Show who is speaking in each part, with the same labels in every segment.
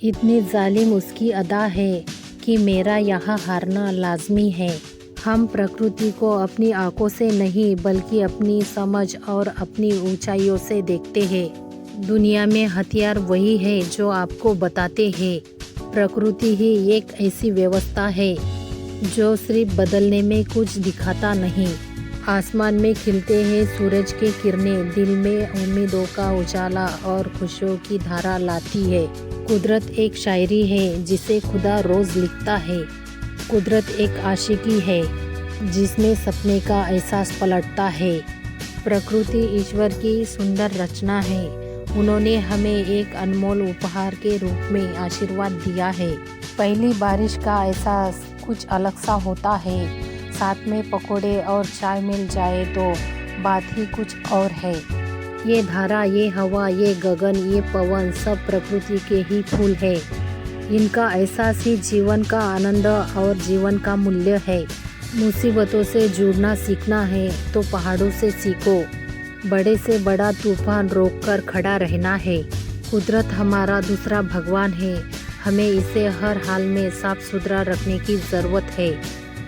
Speaker 1: इतनी जालिम उसकी अदा है कि मेरा यहाँ हारना लाज़मी है। हम प्रकृति को अपनी आँखों से नहीं बल्कि अपनी समझ और अपनी ऊंचाइयों से देखते हैं। दुनिया में हथियार वही है जो आपको बताते हैं। प्रकृति ही एक ऐसी व्यवस्था है जो सिर्फ बदलने में कुछ दिखाता नहीं। आसमान में खिलते हैं सूरज की किरणें, दिल में उम्मीदों का उजाला और खुशियों की धारा लाती है। कुदरत एक शायरी है जिसे खुदा रोज़ लिखता है। कुदरत एक आशिकी है जिसमें सपने का एहसास पलटता है। प्रकृति ईश्वर की सुंदर रचना है। उन्होंने हमें एक अनमोल उपहार के रूप में आशीर्वाद दिया है। पहली बारिश का एहसास कुछ अलग सा होता है। साथ में पकोड़े और चाय मिल जाए तो बात ही कुछ और है। ये धारा, ये हवा, ये गगन, ये पवन सब प्रकृति के ही फूल है। इनका एहसास ही जीवन का आनंद और जीवन का मूल्य है। मुसीबतों से जुड़ना सीखना है तो पहाड़ों से सीखो। बड़े से बड़ा तूफान रोककर खड़ा रहना है। कुदरत हमारा दूसरा भगवान है। हमें इसे हर हाल में साफ सुथरा रखने की ज़रूरत है।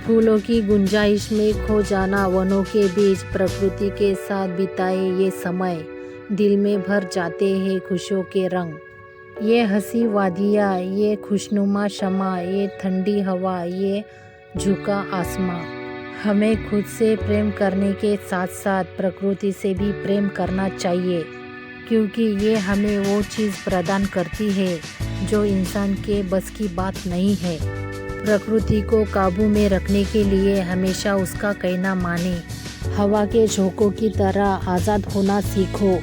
Speaker 1: फूलों की गुंजाइश में खो जाना, वनों के बीच प्रकृति के साथ बिताए ये समय, दिल में भर जाते हैं खुशियों के रंग। ये हंसी वादियाँ, ये खुशनुमा शमा, ये ठंडी हवा, ये झुका आसमां। हमें खुद से प्रेम करने के साथ साथ प्रकृति से भी प्रेम करना चाहिए, क्योंकि ये हमें वो चीज़ प्रदान करती है जो इंसान के बस की बात नहीं है। प्रकृति को काबू में रखने के लिए हमेशा उसका कहना माने। हवा के झोंकों की तरह आज़ाद होना सीखो।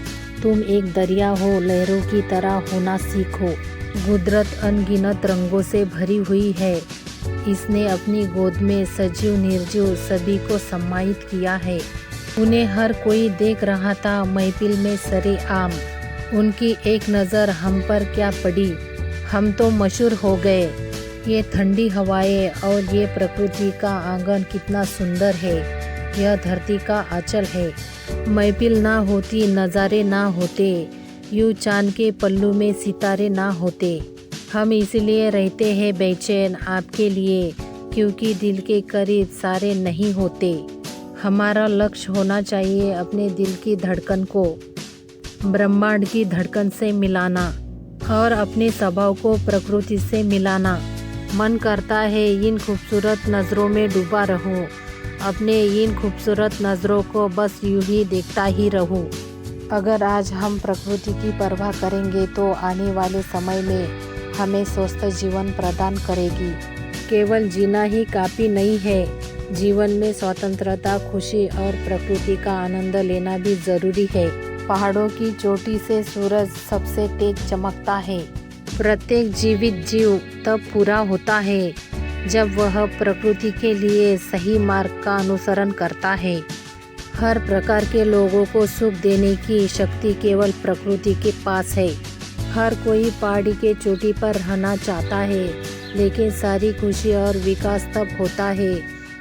Speaker 1: तुम एक दरिया हो, लहरों की तरह होना सीखो। कुदरत अनगिनत रंगों से भरी हुई है। इसने अपनी गोद में सजीव निर्जीव सभी को सम्मानित किया है। उन्हें हर कोई देख रहा था महफिल में सरेआम। उनकी एक नज़र हम पर क्या पड़ी, हम तो मशहूर हो गए। ये ठंडी हवाएं और ये प्रकृति का आंगन कितना सुंदर है। यह धरती का आंचल है। महफिल ना होती, नज़ारे ना होते, यूं चांद के पल्लू में सितारे ना होते। हम इसलिए रहते हैं बेचैन आपके लिए, क्योंकि दिल के करीब सारे नहीं होते। हमारा लक्ष्य होना चाहिए अपने दिल की धड़कन को ब्रह्मांड की धड़कन से मिलाना और अपने स्वभाव को प्रकृति से मिलाना। मन करता है इन खूबसूरत नज़रों में डूबा रहूं, अपने इन खूबसूरत नज़रों को बस यूं ही देखता ही रहूं। अगर आज हम प्रकृति की परवाह करेंगे तो आने वाले समय में हमें स्वस्थ जीवन प्रदान करेगी। केवल जीना ही काफ़ी नहीं है, जीवन में स्वतंत्रता, खुशी और प्रकृति का आनंद लेना भी ज़रूरी है। पहाड़ों की चोटी से सूरज सबसे तेज चमकता है। प्रत्येक जीवित जीव तब पूरा होता है जब वह प्रकृति के लिए सही मार्ग का अनुसरण करता है। हर प्रकार के लोगों को सुख देने की शक्ति केवल प्रकृति के पास है। हर कोई पहाड़ी के चोटी पर रहना चाहता है, लेकिन सारी खुशी और विकास तब होता है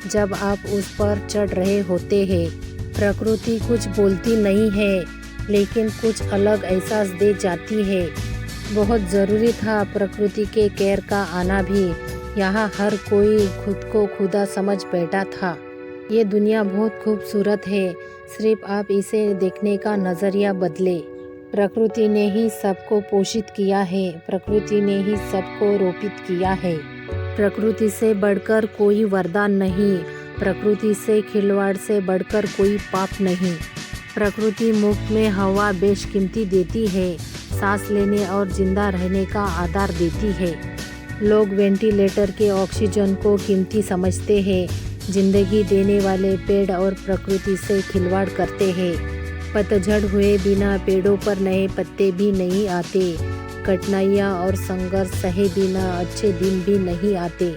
Speaker 1: जब आप उस पर चढ़ रहे होते हैं। प्रकृति कुछ बोलती नहीं है, लेकिन कुछ अलग एहसास दे जाती है। बहुत ज़रूरी था प्रकृति के कहर का आना भी। यहाँ हर कोई खुद को खुदा समझ बैठा था। ये दुनिया बहुत खूबसूरत है, सिर्फ आप इसे देखने का नज़रिया बदले। प्रकृति ने ही सबको पोषित किया है, प्रकृति ने ही सबको रोपित किया है। प्रकृति से बढ़कर कोई वरदान नहीं, प्रकृति से खिलवाड़ से बढ़कर कोई पाप नहीं। प्रकृति मुफ्त में हवा बेशकीमती देती है, सांस लेने और जिंदा रहने का आधार देती है। लोग वेंटिलेटर के ऑक्सीजन को कीमती समझते हैं। जिंदगी देने वाले पेड़ और प्रकृति से खिलवाड़ करते हैं। पतझड़ हुए बिना पेड़ों पर नए पत्ते भी नहीं आते। कठिनाइयाँ और संघर्ष सहे बिना अच्छे दिन भी नहीं आते।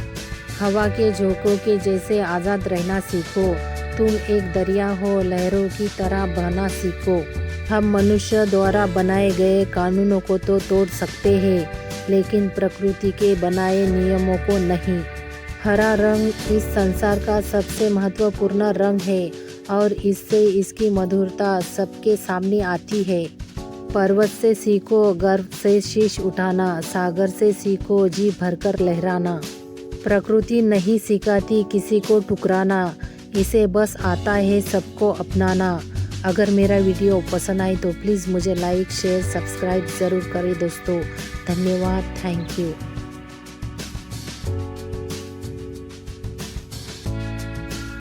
Speaker 1: हवा के झोंकों के जैसे आज़ाद रहना सीखो। तुम एक दरिया हो, लहरों की तरह बहना सीखो। हम मनुष्य द्वारा बनाए गए कानूनों को तो तोड़ सकते हैं, लेकिन प्रकृति के बनाए नियमों को नहीं। हरा रंग इस संसार का सबसे महत्वपूर्ण रंग है और इससे इसकी मधुरता सबके सामने आती है। पर्वत से सीखो गर्व से शीश उठाना, सागर से सीखो जी भरकर लहराना। प्रकृति नहीं सिखाती किसी को ठुकराना, इसे बस आता है सबको अपनाना। अगर मेरा वीडियो पसंद आए तो प्लीज़ मुझे लाइक शेयर सब्सक्राइब ज़रूर करें दोस्तों। धन्यवाद, थैंक यू।